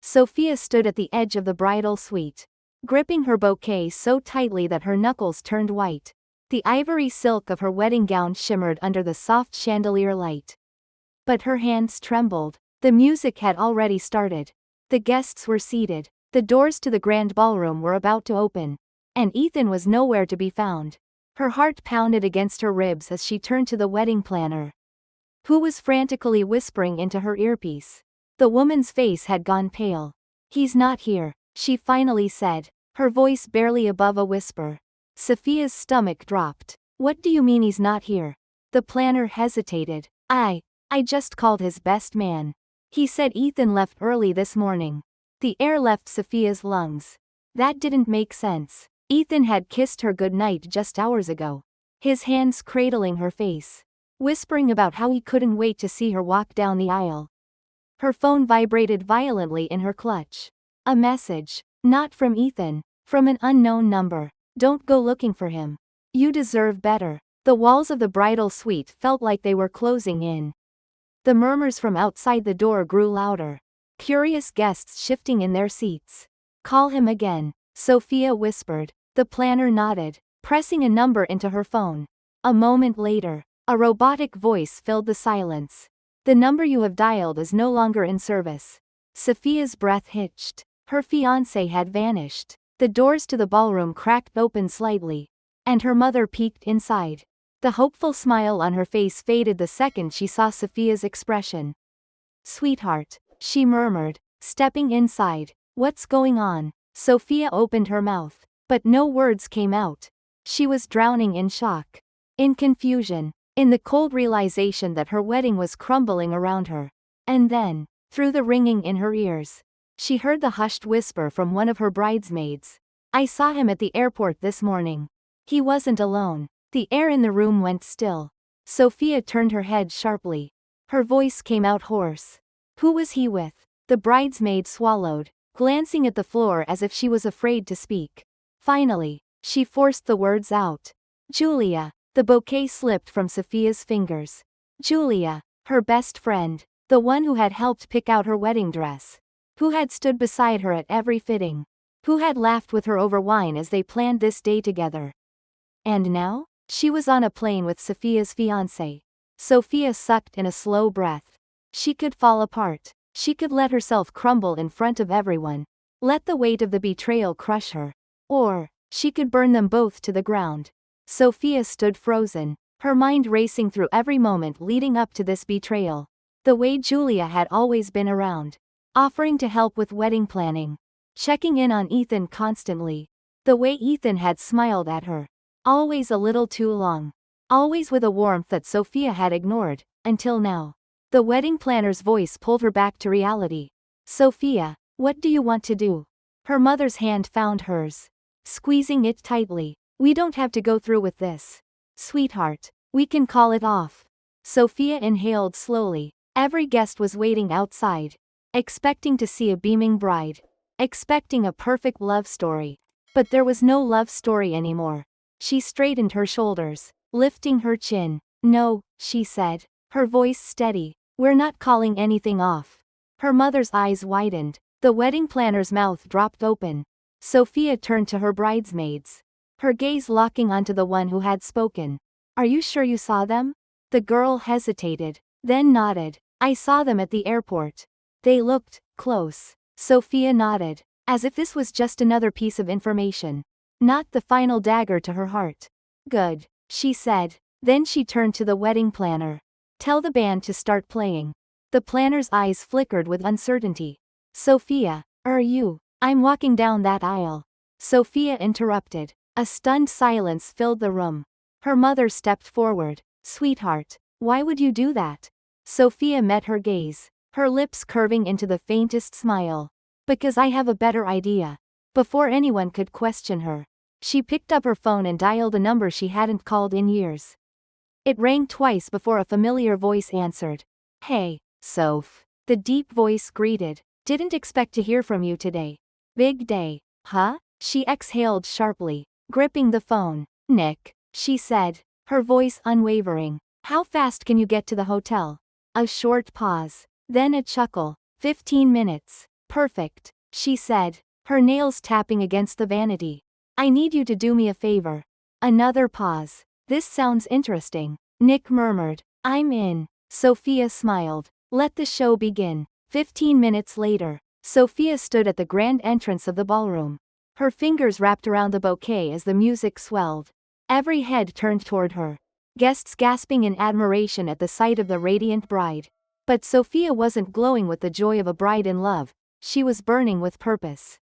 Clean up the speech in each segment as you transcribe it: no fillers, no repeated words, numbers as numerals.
Sophia stood at the edge of the bridal suite, gripping her bouquet so tightly that her knuckles turned white. The ivory silk of her wedding gown shimmered under the soft chandelier light. But her hands trembled. The music had already started. The guests were seated. The doors to the grand ballroom were about to open. And Ethan was nowhere to be found. Her heart pounded against her ribs as she turned to the wedding planner, who was frantically whispering into her earpiece. The woman's face had gone pale. "He's not here," she finally said, her voice barely above a whisper. Sophia's stomach dropped. "What do you mean he's not here?" The planner hesitated. I just called his best man. He said Ethan left early this morning." The air left Sophia's lungs. That didn't make sense. Ethan had kissed her goodnight just hours ago, his hands cradling her face, whispering about how he couldn't wait to see her walk down the aisle. Her phone vibrated violently in her clutch. A message. Not from Ethan. From an unknown number. "Don't go looking for him. You deserve better." The walls of the bridal suite felt like they were closing in. The murmurs from outside the door grew louder. Curious guests shifting in their seats. "Call him again," Sophia whispered. The planner nodded, pressing a number into her phone. A moment later, a robotic voice filled the silence. "The number you have dialed is no longer in service." Sophia's breath hitched. Her fiancé had vanished. The doors to the ballroom cracked open slightly, and her mother peeked inside. The hopeful smile on her face faded the second she saw Sophia's expression. "Sweetheart," she murmured, stepping inside. "What's going on?" Sophia opened her mouth, but no words came out. She was drowning in shock, in confusion, in the cold realization that her wedding was crumbling around her. And then, through the ringing in her ears, she heard the hushed whisper from one of her bridesmaids. "I saw him at the airport this morning. He wasn't alone." The air in the room went still. Sophia turned her head sharply. Her voice came out hoarse. "Who was he with?" The bridesmaid swallowed, glancing at the floor as if she was afraid to speak. Finally, she forced the words out. "Julia." The bouquet slipped from Sophia's fingers. Julia, her best friend, the one who had helped pick out her wedding dress, who had stood beside her at every fitting, who had laughed with her over wine as they planned this day together. And now? She was on a plane with Sophia's fiancé. Sophia sucked in a slow breath. She could fall apart. She could let herself crumble in front of everyone. Let the weight of the betrayal crush her. Or, she could burn them both to the ground. Sophia stood frozen, her mind racing through every moment leading up to this betrayal. The way Julia had always been around, offering to help with wedding planning, checking in on Ethan constantly. The way Ethan had smiled at her. Always a little too long. Always with a warmth that Sophia had ignored, until now. The wedding planner's voice pulled her back to reality. "Sophia, what do you want to do?" Her mother's hand found hers, squeezing it tightly. "We don't have to go through with this. Sweetheart, we can call it off." Sophia inhaled slowly. Every guest was waiting outside, expecting to see a beaming bride, expecting a perfect love story. But there was no love story anymore. She straightened her shoulders, lifting her chin. "No," she said, her voice steady. "We're not calling anything off." Her mother's eyes widened. The wedding planner's mouth dropped open. Sophia turned to her bridesmaids, her gaze locking onto the one who had spoken. "Are you sure you saw them?" The girl hesitated, then nodded. "I saw them at the airport. They looked close." Sophia nodded, as if this was just another piece of information, not the final dagger to her heart. "Good," she said. Then she turned to the wedding planner. "Tell the band to start playing." The planner's eyes flickered with uncertainty. "Sophia, I'm walking down that aisle." Sophia interrupted. A stunned silence filled the room. Her mother stepped forward. "Sweetheart, why would you do that?" Sophia met her gaze, her lips curving into the faintest smile. "Because I have a better idea." Before anyone could question her, she picked up her phone and dialed a number she hadn't called in years. It rang twice before a familiar voice answered. "Hey, Soph." The deep voice greeted. "Didn't expect to hear from you today. Big day, huh?" She exhaled sharply, gripping the phone. "Nick," she said, her voice unwavering. "How fast can you get to the hotel?" A short pause, then a chuckle. 15 minutes. Perfect, she said, her nails tapping against the vanity. I need you to do me a favor. Another pause. This sounds interesting, Nick murmured. I'm in. Sophia smiled. Let the show begin. 15 minutes later, Sophia stood at the grand entrance of the ballroom. Her fingers wrapped around the bouquet as the music swelled. Every head turned toward her. Guests gasping in admiration at the sight of the radiant bride. But Sophia wasn't glowing with the joy of a bride in love, she was burning with purpose.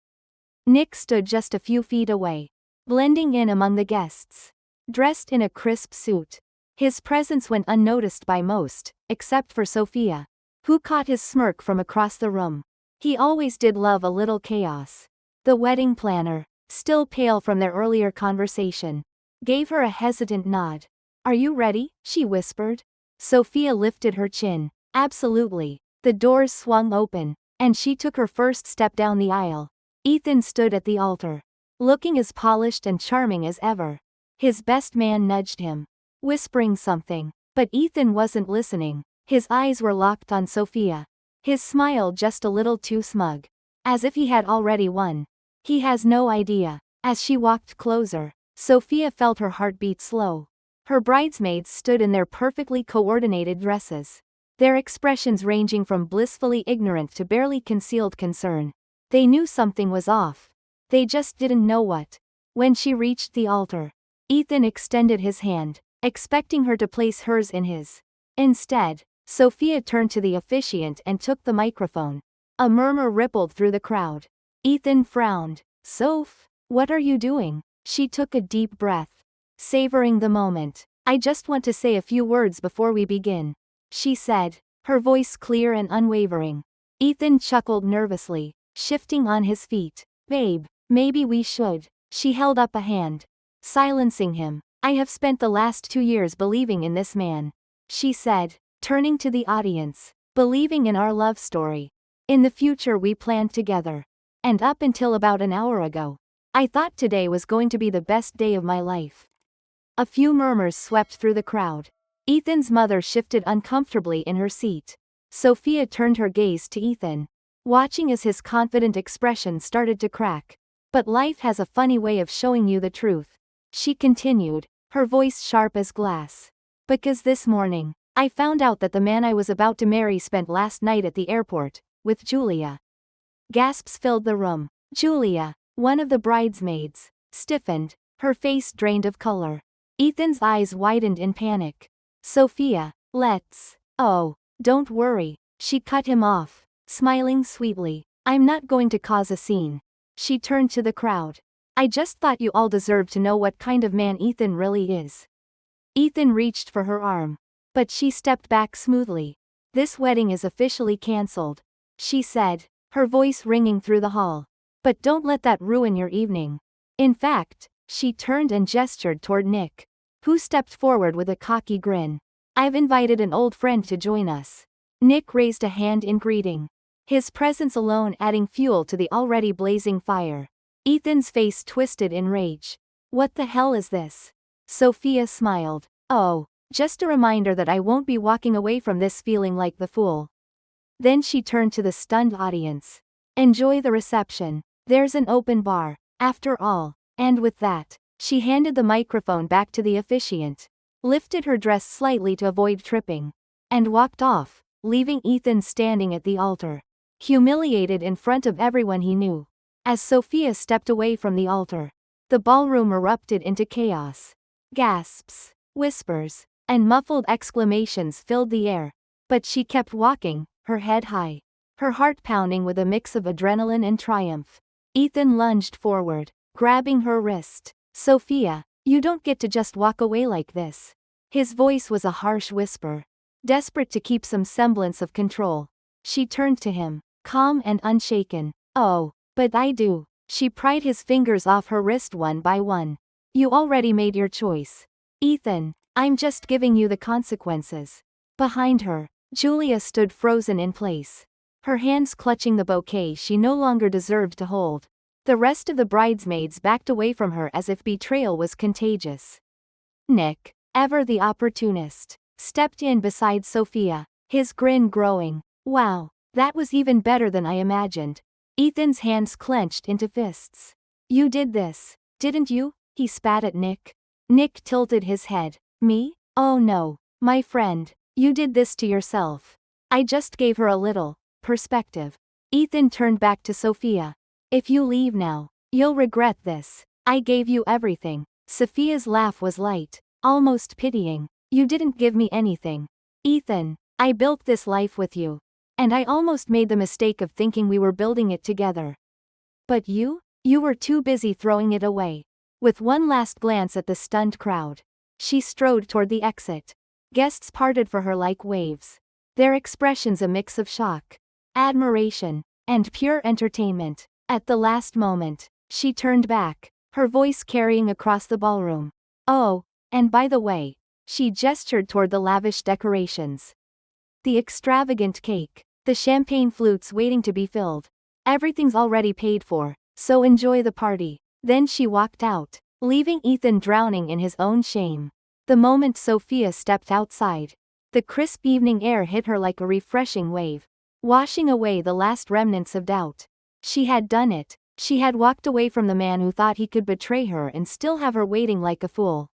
Nick stood just a few feet away, blending in among the guests. Dressed in a crisp suit, his presence went unnoticed by most, except for Sophia, who caught his smirk from across the room. He always did love a little chaos. The wedding planner, still pale from their earlier conversation, gave her a hesitant nod. Are you ready? She whispered. Sophia lifted her chin. Absolutely. The doors swung open, and she took her first step down the aisle. Ethan stood at the altar, looking as polished and charming as ever. His best man nudged him, whispering something, but Ethan wasn't listening. His eyes were locked on Sophia. His smile just a little too smug. As if he had already won. He has no idea. As she walked closer, Sophia felt her heart beat slow. Her bridesmaids stood in their perfectly coordinated dresses, their expressions ranging from blissfully ignorant to barely concealed concern. They knew something was off. They just didn't know what. When she reached the altar, Ethan extended his hand, expecting her to place hers in his. Instead, Sophia turned to the officiant and took the microphone. A murmur rippled through the crowd. Ethan frowned. Soph, what are you doing? She took a deep breath, savoring the moment. I just want to say a few words before we begin, she said, her voice clear and unwavering. Ethan chuckled nervously, shifting on his feet. Babe, maybe we should. She held up a hand, silencing him. I have spent the last 2 years believing in this man, she said, turning to the audience, believing in our love story, in the future we planned together. And up until about an hour ago, I thought today was going to be the best day of my life. A few murmurs swept through the crowd. Ethan's mother shifted uncomfortably in her seat. Sophia turned her gaze to Ethan, watching as his confident expression started to crack. But life has a funny way of showing you the truth, she continued, her voice sharp as glass. Because this morning, I found out that the man I was about to marry spent last night at the airport, with Julia. Gasps filled the room. Julia, one of the bridesmaids, stiffened, her face drained of color. Ethan's eyes widened in panic. Sophia, oh, don't worry, she cut him off, smiling sweetly. I'm not going to cause a scene. She turned to the crowd. I just thought you all deserved to know what kind of man Ethan really is. Ethan reached for her arm, but she stepped back smoothly. This wedding is officially cancelled, she said, her voice ringing through the hall. But don't let that ruin your evening. In fact, she turned and gestured toward Nick, who stepped forward with a cocky grin. I've invited an old friend to join us. Nick raised a hand in greeting, his presence alone adding fuel to the already blazing fire. Ethan's face twisted in rage. What the hell is this? Sophia smiled. Oh, just a reminder that I won't be walking away from this feeling like the fool. Then she turned to the stunned audience. Enjoy the reception. There's an open bar, after all. And with that, she handed the microphone back to the officiant, lifted her dress slightly to avoid tripping, and walked off, leaving Ethan standing at the altar, humiliated in front of everyone he knew. As Sophia stepped away from the altar, the ballroom erupted into chaos. Gasps, whispers, and muffled exclamations filled the air. But she kept walking, her head high, her heart pounding with a mix of adrenaline and triumph. Ethan lunged forward, grabbing her wrist. Sophia, you don't get to just walk away like this. His voice was a harsh whisper. Desperate to keep some semblance of control, she turned to him, calm and unshaken. Oh, but I do. She pried his fingers off her wrist one by one. You already made your choice. Ethan, I'm just giving you the consequences. Behind her, Julia stood frozen in place, her hands clutching the bouquet she no longer deserved to hold. The rest of the bridesmaids backed away from her as if betrayal was contagious. Nick, ever the opportunist, stepped in beside Sophia, his grin growing. Wow, that was even better than I imagined. Ethan's hands clenched into fists. You did this, didn't you? He spat at Nick. Nick tilted his head. Me? Oh no, my friend, you did this to yourself. I just gave her a little perspective. Ethan turned back to Sophia. If you leave now, you'll regret this. I gave you everything. Sophia's laugh was light, almost pitying. You didn't give me anything. Ethan, I built this life with you. And I almost made the mistake of thinking we were building it together. But you were too busy throwing it away. With one last glance at the stunned crowd, she strode toward the exit. Guests parted for her like waves, their expressions a mix of shock, admiration, and pure entertainment. At the last moment, she turned back, her voice carrying across the ballroom. Oh, and by the way, she gestured toward the lavish decorations. The extravagant cake, the champagne flutes waiting to be filled. Everything's already paid for, so enjoy the party. Then she walked out, leaving Ethan drowning in his own shame. The moment Sophia stepped outside, the crisp evening air hit her like a refreshing wave, washing away the last remnants of doubt. She had done it. She had walked away from the man who thought he could betray her and still have her waiting like a fool.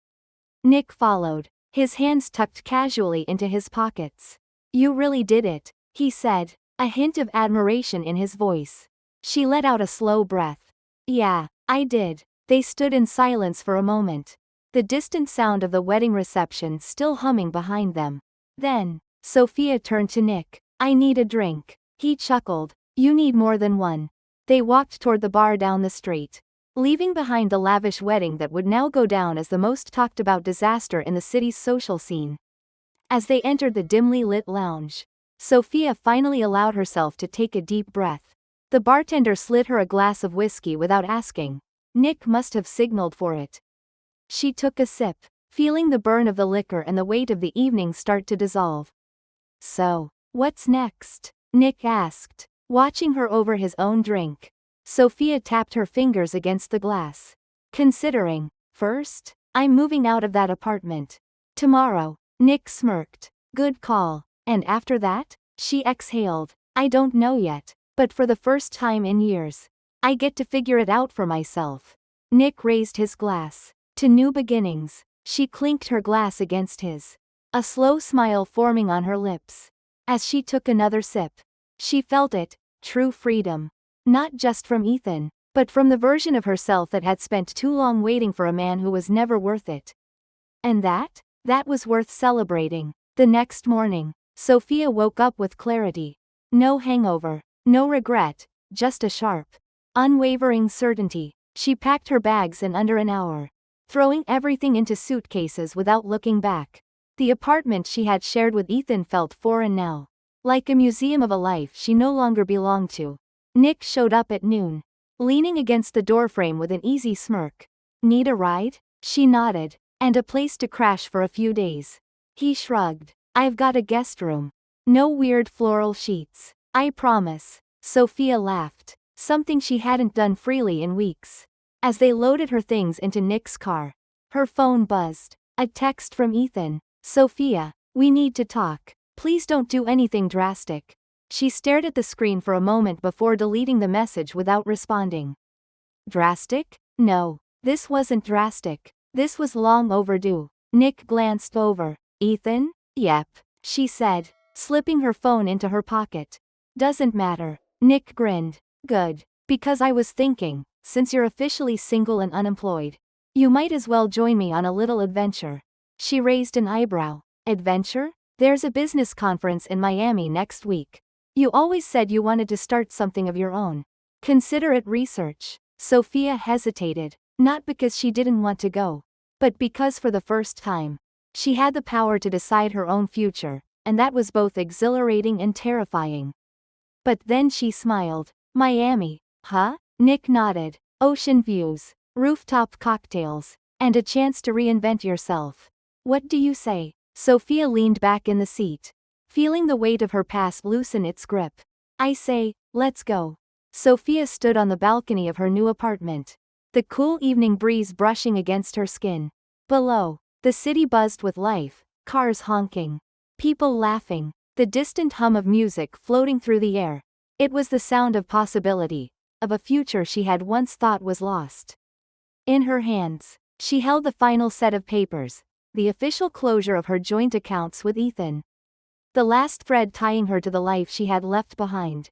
Nick followed, his hands tucked casually into his pockets. You really did it, he said, a hint of admiration in his voice. She let out a slow breath. Yeah, I did. They stood in silence for a moment, the distant sound of the wedding reception still humming behind them. Then, Sophia turned to Nick. I need a drink. He chuckled. You need more than one. They walked toward the bar down the street, leaving behind the lavish wedding that would now go down as the most talked about disaster in the city's social scene. As they entered the dimly lit lounge, Sophia finally allowed herself to take a deep breath. The bartender slid her a glass of whiskey without asking. Nick must have signaled for it. She took a sip, feeling the burn of the liquor and the weight of the evening start to dissolve. So, what's next? Nick asked, watching her over his own drink. Sophia tapped her fingers against the glass. Considering. First, I'm moving out of that apartment. Tomorrow. Nick smirked. Good call. And after that? She exhaled. I don't know yet, but for the first time in years, I get to figure it out for myself. Nick raised his glass. To new beginnings. She clinked her glass against his, a slow smile forming on her lips. As she took another sip, she felt it, true freedom. Not just from Ethan, but from the version of herself that had spent too long waiting for a man who was never worth it. And that was worth celebrating. The next morning, Sophia woke up with clarity. No hangover, no regret, just a sharp, unwavering certainty. She packed her bags in under an hour, throwing everything into suitcases without looking back. The apartment she had shared with Ethan felt foreign now, like a museum of a life she no longer belonged to. Nick showed up at noon, leaning against the doorframe with an easy smirk. Need a ride? She nodded. And a place to crash for a few days. He shrugged. I've got a guest room. No weird floral sheets. I promise. Sophia laughed, something she hadn't done freely in weeks. As they loaded her things into Nick's car, her phone buzzed. A text from Ethan. Sophia, we need to talk. Please don't do anything drastic. She stared at the screen for a moment before deleting the message without responding. Drastic? No, this wasn't drastic. This was long overdue. Nick glanced over. Ethan? Yep, she said, slipping her phone into her pocket. Doesn't matter. Nick grinned. Good. Because I was thinking, since you're officially single and unemployed, you might as well join me on a little adventure. She raised an eyebrow. Adventure? There's a business conference in Miami next week. You always said you wanted to start something of your own. Consider it research. Sophia hesitated, not because she didn't want to go, but because for the first time, she had the power to decide her own future, and that was both exhilarating and terrifying. But then she smiled. Miami, huh? Nick nodded. Ocean views, rooftop cocktails, and a chance to reinvent yourself. What do you say? Sophia leaned back in the seat, feeling the weight of her past loosen its grip. I say, let's go. Sophia stood on the balcony of her new apartment, the cool evening breeze brushing against her skin. Below, the city buzzed with life, cars honking, people laughing, the distant hum of music floating through the air. It was the sound of possibility, of a future she had once thought was lost. In her hands, she held the final set of papers, the official closure of her joint accounts with Ethan. The last thread tying her to the life she had left behind.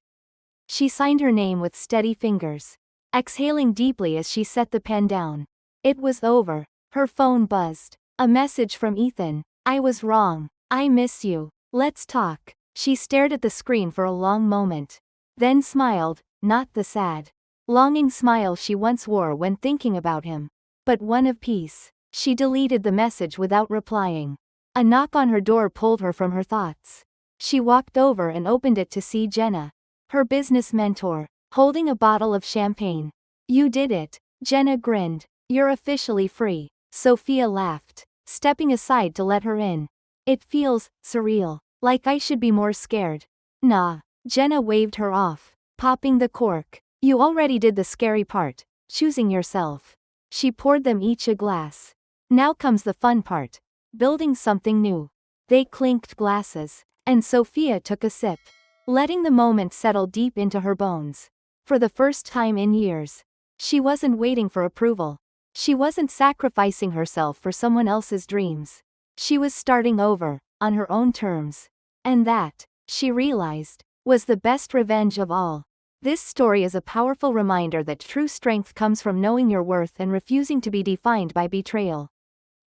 She signed her name with steady fingers, exhaling deeply as she set the pen down. It was over. Her phone buzzed. A message from Ethan. "I was wrong. I miss you. Let's talk." She stared at the screen for a long moment. Then smiled, not the sad, longing smile she once wore when thinking about him, but one of peace. She deleted the message without replying. A knock on her door pulled her from her thoughts. She walked over and opened it to see Jenna, her business mentor, holding a bottle of champagne. "You did it." Jenna grinned. "You're officially free." Sophia laughed, stepping aside to let her in. "It feels surreal, like I should be more scared." "Nah." Jenna waved her off, popping the cork. "You already did the scary part, choosing yourself." She poured them each a glass. "Now comes the fun part, building something new." They clinked glasses, and Sophia took a sip, letting the moment settle deep into her bones. For the first time in years, she wasn't waiting for approval. She wasn't sacrificing herself for someone else's dreams. She was starting over, on her own terms. And that, she realized, was the best revenge of all. This story is a powerful reminder that true strength comes from knowing your worth and refusing to be defined by betrayal.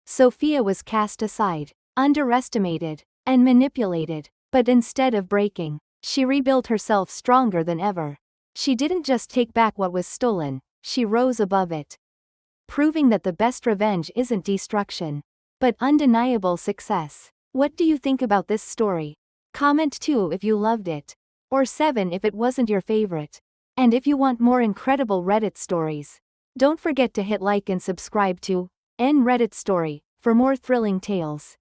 Sophia was cast aside, underestimated, and manipulated, but instead of breaking, she rebuilt herself stronger than ever. She didn't just take back what was stolen, she rose above it. Proving that the best revenge isn't destruction, but undeniable success. What do you think about this story? Comment 2 if you loved it, or 7 if it wasn't your favorite. And if you want more incredible Reddit stories, don't forget to hit like and subscribe to Reddit Story for more thrilling tales.